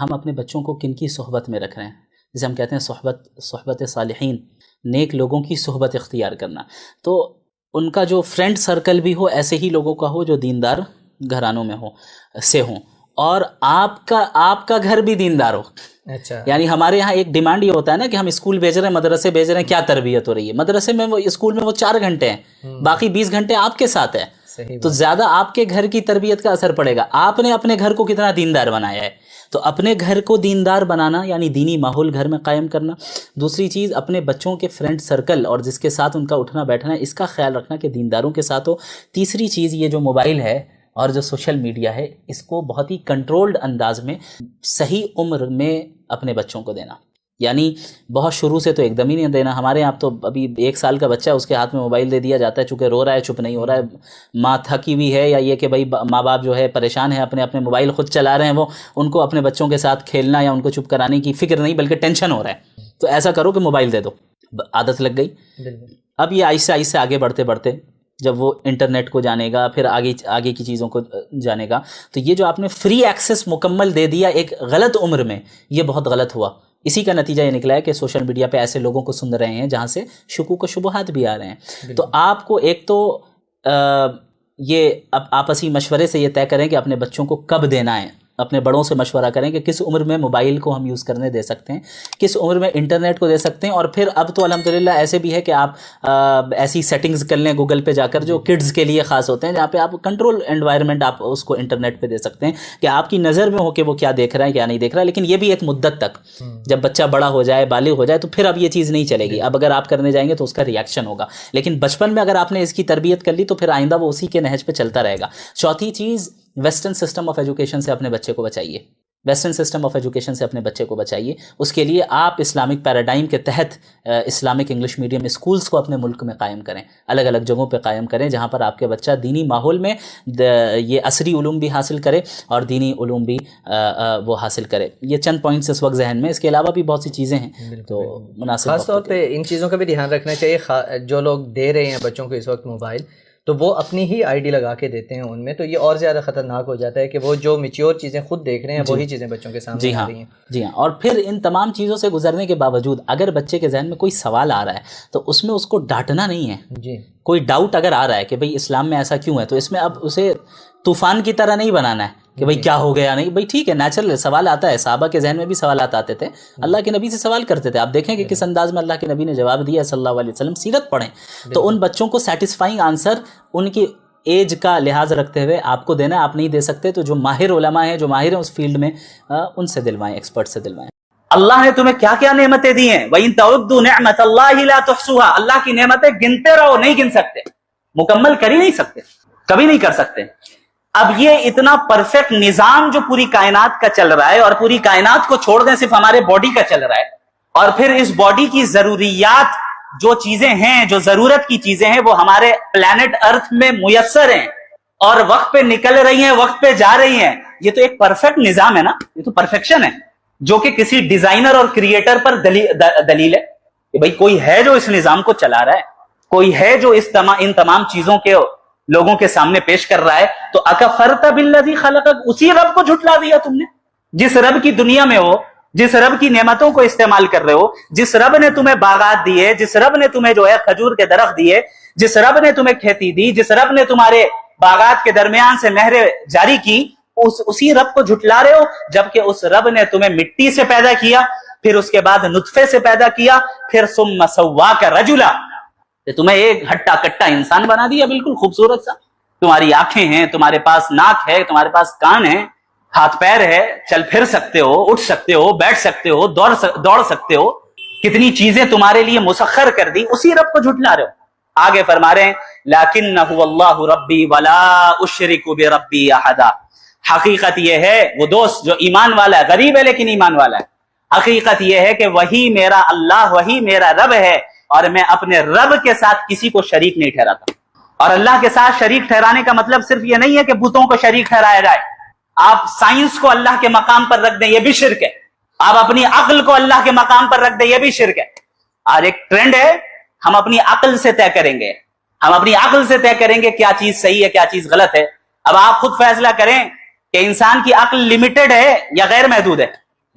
ہم اپنے بچوں کو کن کی صحبت میں رکھ رہے ہیں. جسے ہم کہتے ہیں صحبت صالحین، نیک لوگوں کی صحبت اختیار کرنا. تو ان کا جو فرینڈ سرکل بھی ہو ایسے ہی لوگوں کا ہو جو دیندار گھرانوں میں ہوں، اور آپ کا گھر بھی دیندار ہو. اچھا، یعنی ہمارے یہاں ایک ڈیمانڈ یہ ہوتا ہے نا کہ ہم اسکول بھیج رہے ہیں، مدرسے بھیج رہے ہیں، کیا تربیت ہو رہی ہے؟ مدرسے میں اسکول میں وہ 4 گھنٹے ہیں، باقی 20 گھنٹے آپ کے ساتھ ہے. تو زیادہ آپ کے گھر کی تربیت کا اثر پڑے گا. آپ نے اپنے گھر کو کتنا دیندار بنایا ہے. تو اپنے گھر کو دیندار بنانا یعنی دینی ماحول گھر میں قائم کرنا. دوسری چیز اپنے بچوں کے فرینڈ سرکل اور جس کے ساتھ ان کا اٹھنا بیٹھنا ہے اس کا خیال رکھنا کہ دینداروں کے ساتھ ہو. تیسری چیز یہ جو موبائل ہے اور جو سوشل میڈیا ہے اس کو بہت ہی کنٹرولڈ انداز میں صحیح عمر میں اپنے بچوں کو دینا. یعنی بہت شروع سے تو ایک دم ہی نہیں دینا. ہمارے یہاں تو ابھی 1 سال کا بچہ ہے، اس کے ہاتھ میں موبائل دے دیا جاتا ہے، چونکہ رو رہا ہے، چپ نہیں ہو رہا ہے، ماں تھکی ہوئی ہے، یا یہ کہ بھائی ماں باپ جو ہے پریشان ہیں، اپنے موبائل خود چلا رہے ہیں، وہ ان کو اپنے بچوں کے ساتھ کھیلنا یا ان کو چپ کرانے کی فکر نہیں بلکہ ٹینشن ہو رہا ہے. تو ایسا کرو کہ موبائل دے دو، عادت لگ گئی. اب یہ آہستہ آہستہ آگے بڑھتے جب وہ انٹرنیٹ کو جانے گا، پھر آگے کی چیزوں کو جانے گا، تو یہ جو آپ نے فری ایکسس مکمل دے دیا ایک غلط عمر میں، یہ بہت غلط ہوا. اسی کا نتیجہ یہ نکلا ہے کہ سوشل میڈیا پہ ایسے لوگوں کو سن رہے ہیں جہاں سے شکوک و شبہات بھی آ رہے ہیں. تو آپ کو ایک تو یہ اب آپسی مشورے سے یہ طے کریں کہ اپنے بچوں کو کب دینا ہے. اپنے بڑوں سے مشورہ کریں کہ کس عمر میں موبائل کو ہم یوز کرنے دے سکتے ہیں، کس عمر میں انٹرنیٹ کو دے سکتے ہیں. اور پھر اب تو الحمدللہ ایسے بھی ہے کہ آپ ایسی سیٹنگز کر لیں گوگل پہ جا کر جو کڈز کے لیے خاص ہوتے ہیں، جہاں پہ آپ کنٹرول انوائرمنٹ آپ اس کو انٹرنیٹ پہ دے سکتے ہیں کہ آپ کی نظر میں ہو کہ وہ کیا دیکھ رہا ہے کیا نہیں دیکھ رہا ہے. لیکن یہ بھی ایک مدت تک، جب بچہ بڑا ہو جائے، بالغ ہو جائے، تو پھر اب یہ چیز نہیں چلے گی. اب اگر آپ کرنے جائیں گے تو اس کا ریئیکشن ہوگا. لیکن بچپن میں اگر آپ نے اس کی تربیت کر لی تو پھر آئندہ وہ اسی کے نہج پہ چلتا رہے گا. چوتھی چیز، ویسٹرن سسٹم آف ایجوکیشن سے اپنے بچے کو بچائیے. ویسٹرن سسٹم آف ایجوکیشن سے اپنے بچے کو بچائیے. اس کے لیے آپ اسلامک پیراڈائم کے تحت اسلامک انگلش میڈیم اسکولز کو اپنے ملک میں قائم کریں، الگ الگ جگہوں پہ قائم کریں جہاں پر آپ کے بچہ دینی ماحول میں یہ عصری علوم بھی حاصل کرے اور دینی علوم بھی وہ حاصل کرے. یہ چند پوائنٹس اس وقت ذہن میں، اس کے علاوہ بھی بہت سی چیزیں ہیں تو مناسب. خاص طور پہ ان چیزوں کا بھی دھیان رکھنا چاہیے. جو لوگ دے رہے ہیں بچوں کو اس وقت موبائل، تو وہ اپنی ہی آئی ڈی لگا کے دیتے ہیں ان میں، تو یہ اور زیادہ خطرناک ہو جاتا ہے کہ وہ جو میچیور چیزیں خود دیکھ رہے ہیں وہی چیزیں بچوں کے سامنے آ رہی ہیں. جی ہاں. اور پھر ان تمام چیزوں سے گزرنے کے باوجود اگر بچے کے ذہن میں کوئی سوال آ رہا ہے تو اس میں اس کو ڈانٹنا نہیں ہے. جی، کوئی ڈاؤٹ اگر آ رہا ہے کہ بھئی اسلام میں ایسا کیوں ہے، تو اس میں اب اسے طوفان کی طرح نہیں بنانا ہے کہ بھئی کیا ہو گیا. نہیں بھئی ٹھیک ہے، نیچرل سوال آتا ہے. صحابہ کے ذہن میں بھی سوالات آتے تھے، اللہ کے نبی سے سوال کرتے تھے. آپ دیکھیں کہ کس انداز میں اللہ کے نبی نے جواب دیا صلی اللہ علیہ وسلم. سیرت پڑھیں تو ان بچوں کو سیٹسفائنگ آنسر ان کی ایج کا لحاظ رکھتے ہوئے آپ کو دینا ہے. آپ نہیں دے سکتے تو جو ماہر علماء ہیں، جو ماہر ہیں اس فیلڈ میں، ان سے دلوائیں، ایکسپرٹ سے دلوائیں. اللہ نے تمہیں کیا کیا نعمتیں دی ہیں. وَإِن تَعُدُّوا نِعْمَةَ اللَّهِ لَا تُحْصُوهَا. اللہ کی نعمتیں گنتے رہو، نہیں گن سکتے، مکمل کر ہی نہیں سکتے، کبھی نہیں کر سکتے. اب یہ اتنا پرفیکٹ نظام جو پوری کائنات کا چل رہا ہے، اور پوری کائنات کو چھوڑ دیں صرف ہمارے باڈی کا چل رہا ہے، اور پھر اس باڈی کی ضروریات جو چیزیں ہیں، جو ضرورت کی چیزیں ہیں، وہ ہمارے پلانٹ ارتھ میں میسر ہیں اور وقت پہ نکل رہی ہیں، وقت پہ جا رہی ہیں. یہ تو ایک پرفیکٹ نظام ہے نا، یہ تو پرفیکشن ہے جو کہ کسی ڈیزائنر اور کریٹر پر دلیل ہے کہ بھئی کوئی ہے جو اس نظام کو چلا رہا ہے، کوئی ہے جو ان تمام چیزوں کے لوگوں کے سامنے پیش کر رہا ہے. تو اکفرت بالذی خلقک، اسی رب کو جھٹلا دیا تم نے جس رب کی دنیا میں ہو، جس رب کی نعمتوں کو استعمال کر رہے ہو، جس رب نے تمہیں باغات دیے، جس رب نے تمہیں جو ہے کھجور کے درخت دیے، جس رب نے تمہیں کھیتی دی، جس رب نے تمہارے باغات کے درمیان سے نہریں جاری کی، اسی رب کو جھٹلا رہے ہو. جبکہ اس رب نے تمہیں مٹی سے پیدا کیا، پھر اس کے بعد نطفے سے پیدا کیا، پھر ثم سواک رجلا، تمہیں ایک ہٹا کٹا انسان بنا دیا بالکل خوبصورت سا. تمہاری آنکھیں ہیں، تمہارے پاس ناک ہے، تمہارے پاس کان ہے، ہاتھ پیر ہے، چل پھر سکتے ہو، اٹھ سکتے ہو، بیٹھ سکتے ہو، دوڑ سکتے ہو. کتنی چیزیں تمہارے لیے مسخر کر دی، اسی رب کو جھٹلا رہے ہو. آگے فرما رہے ہیں لکنہ اللہ ربی ولا اشرک بربی احدا. حقیقت یہ ہے، وہ دوست جو ایمان والا ہے، غریب ہے لیکن ایمان والا ہے، حقیقت یہ ہے کہ وہی میرا اللہ، وہی میرا رب ہے، اور میں اپنے رب کے ساتھ کسی کو شریک نہیں ٹھہراتا. اور اللہ کے ساتھ شریک ٹھہرانے کا مطلب صرف یہ نہیں ہے کہ بتوں کو شریک ٹھہرایا جائے. آپ سائنس کو اللہ کے مقام پر رکھ دیں، یہ بھی شرک ہے. آپ اپنی عقل کو اللہ کے مقام پر رکھ دیں، یہ بھی شرک ہے. آج ایک ٹرینڈ ہے، ہم اپنی عقل سے طے کریں گے، ہم اپنی عقل سے طے کریں گے کیا چیز صحیح ہے، کیا چیز غلط ہے. اب آپ خود فیصلہ کریں کہ انسان کی عقل لمیٹڈ ہے یا غیر محدود ہے.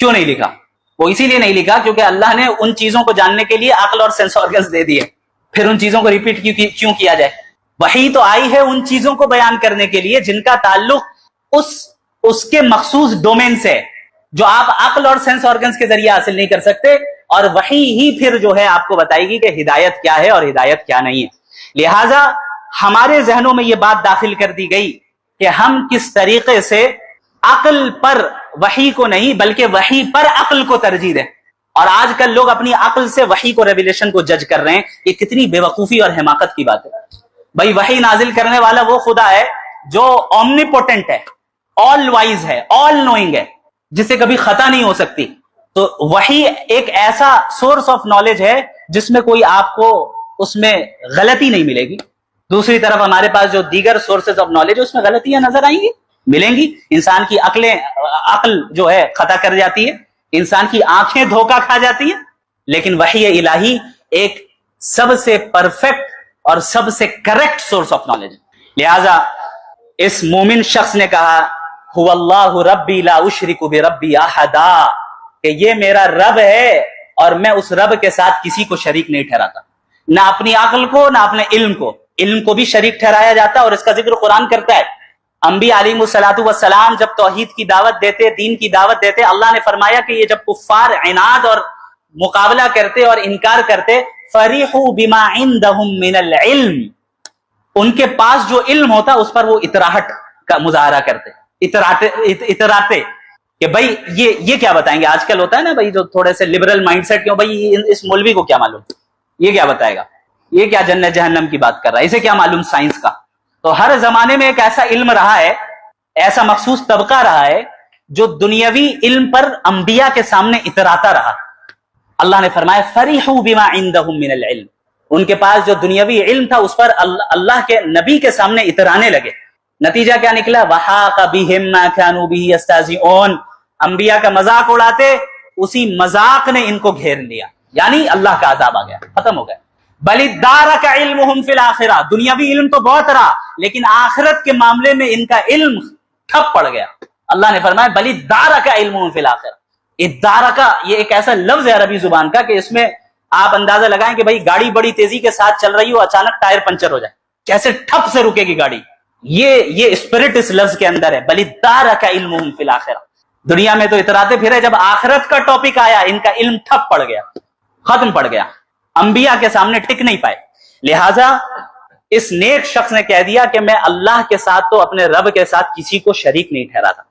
کیوں نہیں لکھا؟ وہ اسی لیے نہیں لکھا کیونکہ اللہ نے ان چیزوں کو جاننے کے لیے عقل اور سینس آرگنز دے دیے، پھر ان چیزوں کو ریپیٹ کیوں کیا جائے؟ وحی تو آئی ہے ان چیزوں کو بیان کرنے کے لیے جن کا تعلق اس کے مخصوص ڈومین سے، جو آپ عقل اور سینس آرگنز کے ذریعے حاصل نہیں کر سکتے، اور وحی ہی پھر جو ہے آپ کو بتائے گی کہ ہدایت کیا ہے اور ہدایت کیا نہیں ہے۔ لہٰذا ہمارے ذہنوں میں یہ بات داخل کر دی گئی کہ ہم کس طریقے سے عقل پر وحی کو نہیں بلکہ وحی پر عقل کو ترجیح دیں، اور آج کل لوگ اپنی عقل سے وحی کو، ریویلیشن کو جج کر رہے ہیں۔ یہ کتنی بے وقوفی اور حماقت کی بات ہے۔ بھائی وحی نازل کرنے والا وہ خدا ہے جو اومنیپوٹنٹ ہے، آل وائز ہے، آل نوئنگ ہے، جسے کبھی خطا نہیں ہو سکتی۔ تو وحی ایک ایسا سورس آف نالج ہے جس میں کوئی آپ کو اس میں غلطی نہیں ملے گی۔ دوسری طرف ہمارے پاس جو دیگر سورسز آف نالج اس میں غلطیاں نظر آئیں گی، ملیں گی۔ انسان کی عقل جو ہے خطا کر جاتی ہے، انسان کی آنکھیں دھوکہ کھا جاتی ہیں، لیکن وحی الہی ایک سب سے پرفیکٹ اور سب سے کریکٹ سورس آف نالج ہے۔ لہذا اس مومن شخص نے کہا هو اللہ ربی لا اشرک بربی احدا، کہ یہ میرا رب ہے اور میں اس رب کے ساتھ کسی کو شریک نہیں ٹھہراتا، نہ اپنی عقل کو نہ اپنے علم کو بھی شریک ٹھہرایا جاتا ہے، اور اس کا ذکر قرآن کرتا ہے۔ انبیاء علیہ الصلوۃ والسلام جب توحید کی دعوت دیتے، دین کی دعوت دیتے، اللہ نے فرمایا کہ یہ جب کفار عناد اور مقابلہ کرتے اور انکار کرتے، فریحوا بما عندهم من العلم، ان کے پاس جو علم ہوتا اس پر وہ اطراحٹ کا مظاہرہ کرتے، اتراتے کہ بھائی یہ کیا بتائیں گے۔ آج کل ہوتا ہے نا بھائی جو تھوڑے سے لبرل مائنڈ سیٹ، کیوں بھائی اس مولوی کو کیا معلوم، یہ کیا بتائے گا، یہ کیا جنت جہنم کی بات کر رہا ہے، اسے کیا معلوم سائنس کا۔ تو ہر زمانے میں ایک ایسا علم رہا ہے، ایسا مخصوص طبقہ رہا ہے جو دنیاوی علم پر انبیاء کے سامنے اتراتا رہا۔ اللہ نے فرمایا فریحوا بما عندهم من العلم، ان کے پاس جو دنیاوی علم تھا اس پر اللہ کے نبی کے سامنے اترانے لگے۔ نتیجہ کیا نکلا؟ وحاق بهم ما كانوا به يستهزئون، انبیاء کا مذاق اڑاتے، اسی مذاق نے ان کو گھیر لیا، یعنی اللہ کا عذاب آ گیا، ختم ہو گیا۔ بل ادارک علمهم فی الآخرہ، دنیاوی علم تو بہت رہا لیکن آخرت کے معاملے میں ان کا علم ٹھپ پڑ گیا۔ اللہ نے فرمایا بل ادارک علمهم فی الآخرہ، ادارک یہ ایک ایسا لفظ ہے عربی زبان کا کہ اس میں آپ اندازہ لگائیں کہ بھائی گاڑی بڑی تیزی کے ساتھ چل رہی ہو، اچانک ٹائر پنچر ہو جائے، کیسے ٹھپ سے رکے گی گاڑی، یہ اسپرٹ اس لفظ کے اندر ہے، بل ادارک علمهم فی الآخرہ۔ دنیا میں تو اتراتے پھرے، جب آخرت کا ٹاپک آیا ان کا علم ٹھپ پڑ گیا، ختم پڑ گیا، انبیاء کے سامنے ٹک نہیں پائے۔ لہٰذا اس نیک شخص نے کہہ دیا کہ میں اللہ کے ساتھ تو اپنے رب کے ساتھ کسی کو شریک نہیں ٹھہراتا۔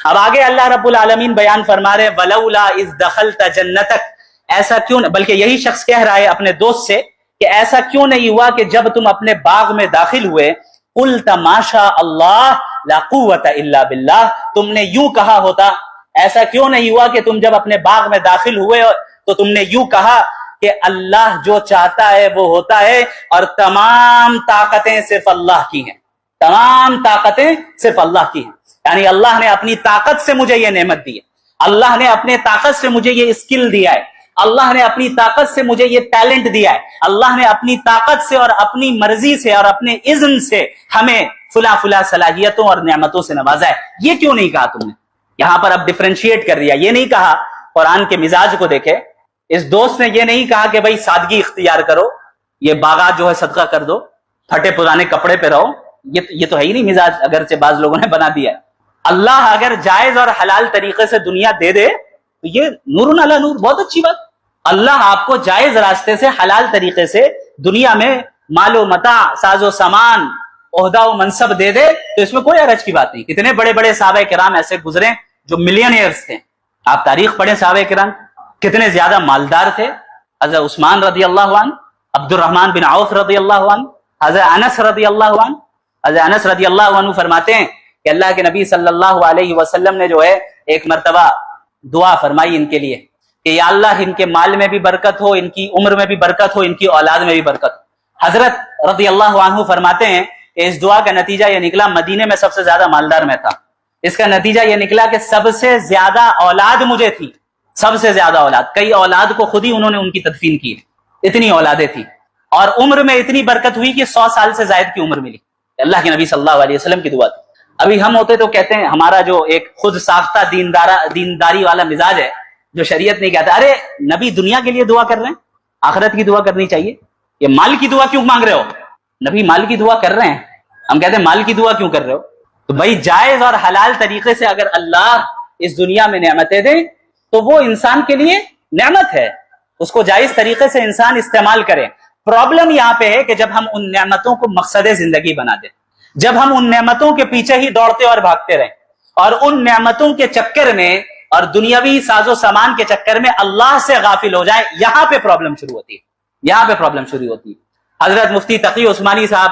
اب آگے اللہ رب العالمین بیان فرما رہے وَلَوْلَا إِذْ دَخَلْتَ جَنَّتَكَ، ایسا کیوں، بلکہ یہی شخص کہہ رہا ہے اپنے دوست سے کہ ایسا کیوں نہیں ہوا کہ جب تم اپنے باغ میں داخل ہوئے قُلْتَ مَا شَاءَ اللَّهُ لَا قُوَّةَ إِلَّا بِاللَّهِ، تم نے یوں کہا ہوتا، ایسا کیوں نہیں ہوا کہ تم جب اپنے باغ میں داخل ہوئے تو تم نے یوں کہا کہ اللہ جو چاہتا ہے وہ ہوتا ہے اور تمام طاقتیں صرف اللہ کی ہیں، تمام طاقتیں صرف اللہ کی ہیں، یعنی اللہ نے اپنی طاقت سے مجھے یہ نعمت دی ہے، اللہ نے اپنے طاقت سے مجھے یہ اسکل دیا ہے، اللہ نے اپنی طاقت سے مجھے یہ ٹیلنٹ دیا ہے، اللہ نے اپنی طاقت سے اور اپنی مرضی سے اور اپنے اذن سے ہمیں فلاں فلاں صلاحیتوں اور نعمتوں سے نوازا ہے۔ یہ کیوں نہیں کہا تم نے؟ یہاں پر اب ڈفرینشیٹ کر دیا، یہ نہیں کہا، قرآن کے مزاج کو دیکھے، اس دوست نے یہ نہیں کہا کہ بھائی سادگی اختیار کرو، یہ باغات جو ہے صدقہ کر دو، پھٹے پرانے کپڑے پہ رہو، یہ تو ہے ہی نہیں مزاج، اگرچہ بعض لوگوں نے بنا دیا ہے۔ اللہ اگر جائز اور حلال طریقے سے دنیا دے دے تو یہ نور علی نور، بہت اچھی بات۔ اللہ آپ کو جائز راستے سے، حلال طریقے سے دنیا میں مال و متاع، ساز و سامان، عہدہ و منصب دے دے تو اس میں کوئی حرج کی بات نہیں۔ کتنے بڑے بڑے صحابہ کرام ایسے گزرے جو ملینئرز تھے، آپ تاریخ پڑھیں صحابہ کرام کتنے زیادہ مالدار تھے۔ حضرت عثمان رضی اللہ عنہ، عبد الرحمن بن عوف رضی اللہ عنہ، حضرت انس رضی اللہ عنہ۔ حضرت انس رضی اللہ عنہ فرماتے ہیں کہ اللہ کے نبی صلی اللہ علیہ وسلم نے جو ہے ایک مرتبہ دعا فرمائی ان کے لیے کہ یا اللہ ان کے مال میں بھی برکت ہو، ان کی عمر میں بھی برکت ہو، ان کی اولاد میں بھی برکت ہو۔ حضرت رضی اللہ عنہ فرماتے ہیں کہ اس دعا کا نتیجہ یہ نکلا، مدینے میں سب سے زیادہ مالدار میں تھا، اس کا نتیجہ یہ نکلا کہ سب سے زیادہ اولاد مجھے تھی، سب سے زیادہ اولاد، کئی اولاد کو خود ہی انہوں نے ان کی تدفین کی، اتنی اولادیں تھی، اور عمر میں اتنی برکت ہوئی کہ 100 سال سے زائد کی عمر ملی۔ اللہ کے نبی صلی اللہ علیہ وسلم کی دعا تھی۔ ابھی ہم ہوتے تو کہتے ہیں, ہمارا جو ایک خود ساختہ دینداری والا مزاج ہے, جو شریعت نہیں کہتا, ارے نبی دنیا کے لیے دعا کر رہے ہیں, آخرت کی دعا کرنی چاہیے, یہ مال کی دعا کیوں مانگ رہے ہو؟ نبی مال کی دعا کر رہے ہیں, ہم کہتے ہیں مال کی دعا کیوں کر رہے ہو؟ تو بھائی جائز اور حلال طریقے سے اگر اللہ اس دنیا میں نعمتیں دیں تو وہ انسان کے لیے نعمت ہے, اس کو جائز طریقے سے انسان استعمال کرے. پرابلم یہاں پہ ہے کہ جب ہم ان نعمتوں کو مقصد زندگی بنا دیں, جب ہم ان نعمتوں کے پیچھے ہی دوڑتے اور بھاگتے رہیں, اور ان نعمتوں کے چکر میں اور دنیاوی ساز و سامان کے چکر میں اللہ سے غافل ہو جائیں, یہاں پہ پرابلم شروع ہوتی ہے, یہاں پہ پرابلم شروع ہوتی ہے. حضرت مفتی تقی عثمانی صاحب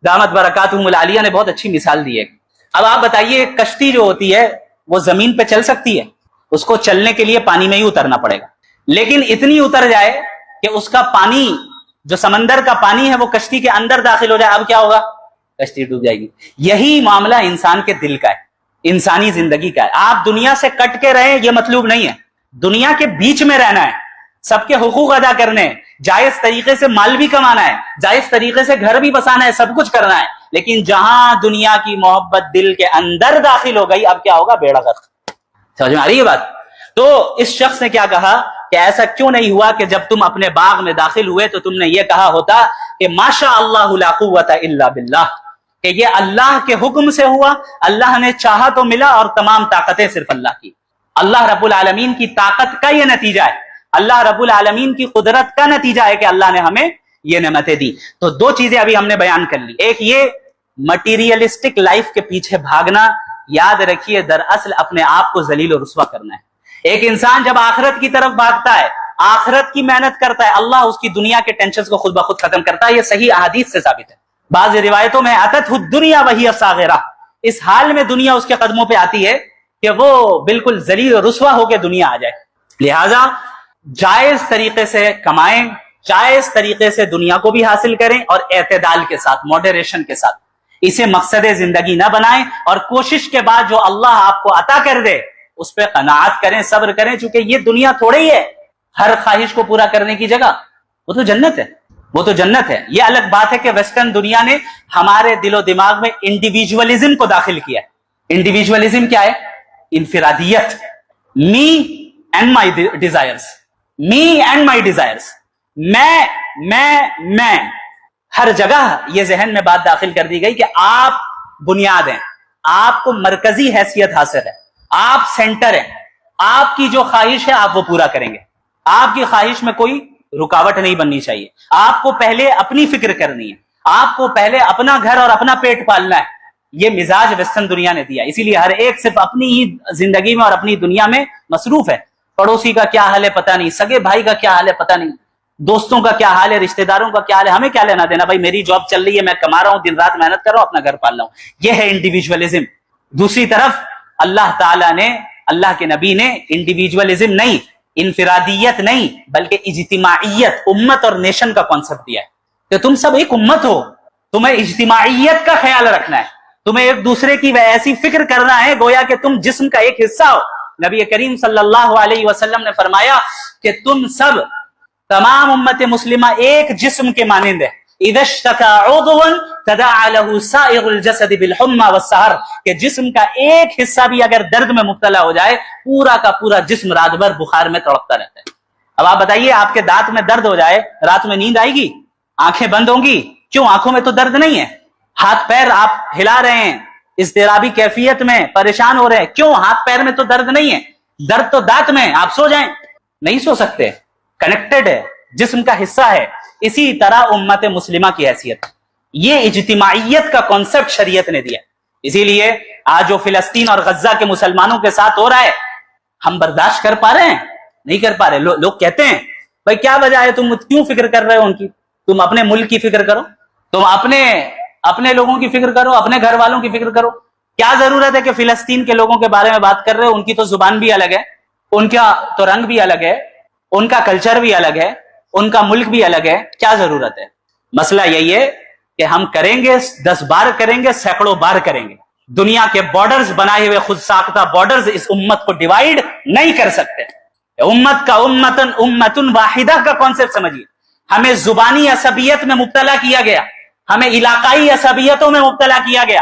دامت برکاتہم العالیہ نے بہت اچھی مثال دی ہے. اب آپ بتائیے, کشتی جو ہوتی ہے وہ زمین پہ چل سکتی ہے؟ اس کو چلنے کے لیے پانی میں ہی اترنا پڑے گا, لیکن اتنی اتر جائے کہ اس کا پانی, جو سمندر کا پانی ہے, وہ کشتی کے اندر داخل ہو جائے, اب کیا ہوگا؟ کشتی ڈوب جائے گی. یہی معاملہ انسان کے دل کا ہے, انسانی زندگی کا ہے. آپ دنیا سے کٹ کے رہیں یہ مطلوب نہیں ہے, دنیا کے بیچ میں رہنا ہے, سب کے حقوق ادا کرنے ہیں, جائز طریقے سے مال بھی کمانا ہے, جائز طریقے سے گھر بھی بسانا ہے, سب کچھ کرنا ہے. لیکن جہاں دنیا کی محبت دل کے اندر داخل ہو گئی, اب کیا ہوگا؟ بیڑا غرق. سمجھ میں آ رہی ہے بات؟ تو اس شخص نے کیا کہا کہ ایسا کیوں نہیں ہوا کہ جب تم اپنے باغ میں داخل ہوئے تو تم نے یہ کہا ہوتا کہ ماشاء اللہ لا قوت الا باللہ, کہ یہ اللہ کے حکم سے ہوا, اللہ نے چاہا تو ملا, اور تمام طاقتیں صرف اللہ کی, اللہ رب العالمین کی طاقت کا یہ نتیجہ ہے, اللہ رب العالمین کی قدرت کا نتیجہ ہے کہ اللہ نے ہمیں یہ نعمتیں دی. تو دو چیزیں ابھی ہم نے بیان کر لی, ایک یہ مٹیریلسٹک لائف کے پیچھے بھاگنا, یاد رکھیے دراصل اپنے آپ کو ذلیل و رسوا کرنا ہے. ایک انسان جب آخرت کی طرف بھاگتا ہے, آخرت کی محنت کرتا ہے, اللہ اس کی دنیا کے ٹینشنز کو خود بخود ختم کرتا ہے. یہ صحیح احادیث سے ثابت ہے. بعض روایتوں میں اتت الدنیا وہی صاغرہ, اس حال میں دنیا اس کے قدموں پہ آتی ہے کہ وہ بالکل ذلیل و رسوا ہو کے دنیا آ جائے. لہذا جائز طریقے سے کمائیں, جائز طریقے سے دنیا کو بھی حاصل کریں, اور اعتدال کے ساتھ, ماڈریشن کے ساتھ. اسے مقصد زندگی نہ بنائیں, اور کوشش کے بعد جو اللہ آپ کو عطا کر دے اس پہ قناعت کریں, صبر کریں, چونکہ یہ دنیا تھوڑی ہی ہے ہر خواہش کو پورا کرنے کی جگہ. وہ تو جنت ہے, وہ تو جنت ہے. یہ الگ بات ہے کہ ویسٹرن دنیا نے ہمارے دل و دماغ میں انڈیویجولزم کو داخل کیا ہے. انڈیویجولزم کیا ہے؟ انفرادیت. Me and my desires, me and my desires, میں ہر جگہ یہ ذہن میں بات داخل کر دی گئی کہ آپ بنیاد ہیں, آپ کو مرکزی حیثیت حاصل ہے, آپ سینٹر ہیں, آپ کی جو خواہش ہے آپ وہ پورا کریں گے, آپ کی خواہش میں کوئی رکاوٹ نہیں بننی چاہیے. آپ کو پہلے اپنی فکر کرنی ہے, آپ کو پہلے اپنا گھر اور اپنا پیٹ پالنا ہے. یہ مزاج ویسٹرن دنیا نے دیا, اسی لیے ہر ایک صرف اپنی ہی زندگی میں اور اپنی دنیا میں مصروف ہے. پڑوسی کا کیا حال ہے پتہ نہیں, سگے بھائی کا کیا حال ہے پتہ نہیں, دوستوں کا کیا حال ہے, رشتہ داروں کا کیا حال ہے, ہمیں کیا لینا دینا بھائی, میری جاب چل رہی ہے, میں کما رہا ہوں, دن رات محنت کر رہا ہوں, اپنا گھر پال رہا ہوں. یہ ہے انڈیویجولزم. دوسری طرف اللہ تعالیٰ نے, اللہ کے نبی نے انڈیویجولزم نہیں, انفرادیت نہیں, بلکہ اجتماعیت, امت اور نیشن کا کانسیپٹ دیا ہے کہ تم سب ایک امت ہو, تمہیں اجتماعیت کا خیال رکھنا ہے, تمہیں ایک دوسرے کی ایسی فکر کرنا ہے گویا کہ تم جسم کا ایک حصہ ہو. نبی کریم صلی اللہ علیہ وسلم نے فرمایا کہ تم سب, تمام امت مسلمہ ایک جسم کے مانند ہے. اذا اشتكى عضو تداعى له سائر الجسد بالحمى والسهر, کہ جسم کا ایک حصہ بھی اگر درد میں مبتلا ہو جائے, پورا کا پورا جسم رات بھر بخار میں تڑپتا رہتا ہے. اب آپ بتائیے, آپ کے دانت میں درد ہو جائے, رات میں نیند آئے گی؟ آنکھیں بند ہوں گی؟ کیوں؟ آنکھوں میں تو درد نہیں ہے. ہاتھ پیر آپ ہلا رہے ہیں, اضطرابی کیفیت میں پریشان ہو رہے ہیں, کیوں؟ ہاتھ پیر میں تو درد نہیں ہے, درد تو دانت میں. آپ سو جائیں, نہیں سو سکتے, کنیکٹڈ ہے, جسم کا حصہ ہے. اسی طرح امت مسلمہ کی حیثیت, یہ اجتماعیت کا کانسیپٹ شریعت نے دیا. اسی لیے آج جو فلسطین اور غزہ کے مسلمانوں کے ساتھ ہو رہا ہے, ہم برداشت کر پا رہے ہیں؟ نہیں کر پا رہے. لوگ کہتے ہیں بھائی کیا وجہ ہے, تم کیوں فکر کر رہے ہو ان کی, تم اپنے ملک کی فکر کرو, تم اپنے لوگوں کی فکر کرو, اپنے گھر والوں کی فکر کرو. کیا ضرورت ہے کہ فلسطین کے لوگوں کے بارے میں بات کر رہے ہو؟ ان کی تو زبان بھی الگ ہے, ان کا تو رنگ بھی الگ ہے, ان کا کلچر بھی الگ ہے, ان کا ملک بھی الگ ہے. کیا ضرورت ہے؟ مسئلہ یہی ہے کہ ہم کریں گے, 10 بار کریں گے, سینکڑوں بار کریں گے. دنیا کے بارڈرز بنائے ہوئے خود ساختہ بارڈرز اس امت کو ڈیوائیڈ نہیں کر سکتے. امت کا امتن واحدہ کا کانسیپٹ سمجھیے. ہمیں زبانی عصبیت میں مبتلا کیا گیا, ہمیں علاقائی عصبیتوں میں مبتلا کیا گیا,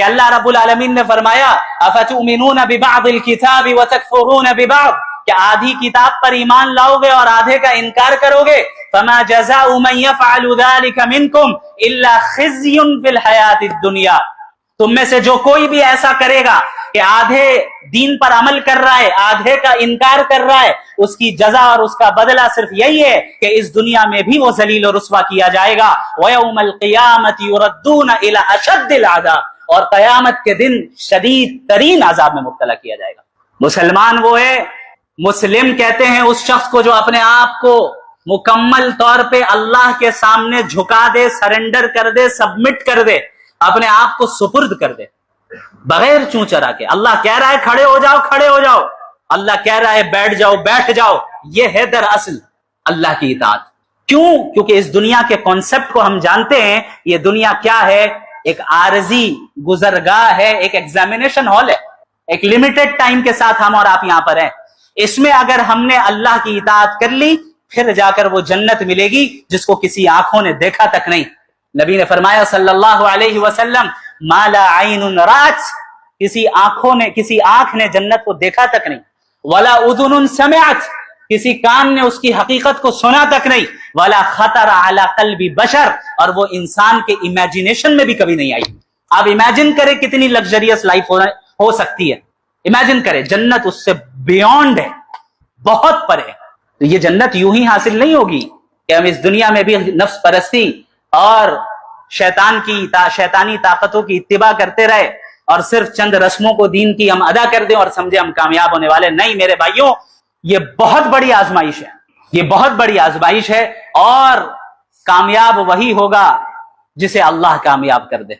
کہ اللہ رب العالمین نے فرمایا افتؤمنون ببعض الکتاب وتکفرون ببعض، کہ آدھی کتاب پر ایمان لاؤ گے اور آدھے کا انکار کرو گے. فما جزاء من يفعل ذلك منكم الا خزي في الحیاة الدنیا، تم میں سے جو کوئی بھی ایسا کرے گا کہ آدھے دین پر عمل کر رہا ہے آدھے کا انکار کر رہا ہے، اس کی جزا اور اس کا بدلہ صرف یہی ہے کہ اس دنیا میں بھی وہ ذلیل و رسوا کیا جائے گا. وَيَوْمَ الْقِيَامَةِ يُرَدُّونَ إِلَى أَشَدِّ الْعَذَابِ، اور قیامت کے دن شدید ترین عذاب میں مبتلا کیا جائے گا. مسلمان وہ ہے، مسلم کہتے ہیں اس شخص کو جو اپنے آپ کو مکمل طور پہ اللہ کے سامنے جھکا دے، سرنڈر کر دے، سبمٹ کر دے، اپنے آپ کو سپرد کر دے بغیر چوں چرا کے. اللہ کہہ رہا ہے کھڑے ہو جاؤ کھڑے ہو جاؤ، اللہ کہہ رہا ہے بیٹھ جاؤ بیٹھ جاؤ. یہ ہے دراصل اللہ کی اطاعت. کیوں؟ کیونکہ اس دنیا کے کانسیپٹ کو ہم جانتے ہیں. یہ دنیا کیا ہے؟ ایک عارضی گزرگاہ ہے، ایک ایگزامینیشن ہال ہے، ایک لمیٹڈ ٹائم کے ساتھ ہم اور آپ یہاں پر ہیں. اس میں اگر ہم نے اللہ کی اطاعت کر لی پھر جا کر وہ جنت ملے گی جس کو کسی آنکھوں نے دیکھا تک نہیں. نبی نے فرمایا صلی اللہ علیہ وسلم ما لا عین رأت، کسی آنکھ نے جنت کو دیکھا تک نہیں. ولا اذن سمعت، کسی کان نے اس کی حقیقت کو سنا تک نہیں. ولا خطر علی قلب بشر، اور وہ انسان کے امیجنیشن میں بھی کبھی نہیں آئی. آپ امیجن کریں کتنی لگژریس لائف ہو سکتی ہے. امیجن کریں، جنت اس سے بیونڈ ہے، بہت پر ہے. تو یہ جنت یوں ہی حاصل نہیں ہوگی کہ ہم اس دنیا میں بھی نفس پرستی اور شیطانی طاقتوں کی اتباع کرتے رہے اور صرف چند رسموں کو دین کی ہم ادا کر دیں اور سمجھے ہم کامیاب ہونے والے. نہیں میرے بھائیوں، یہ بہت بڑی آزمائش ہے، یہ بہت بڑی آزمائش ہے، اور کامیاب وہی ہوگا جسے اللہ کامیاب کر دے.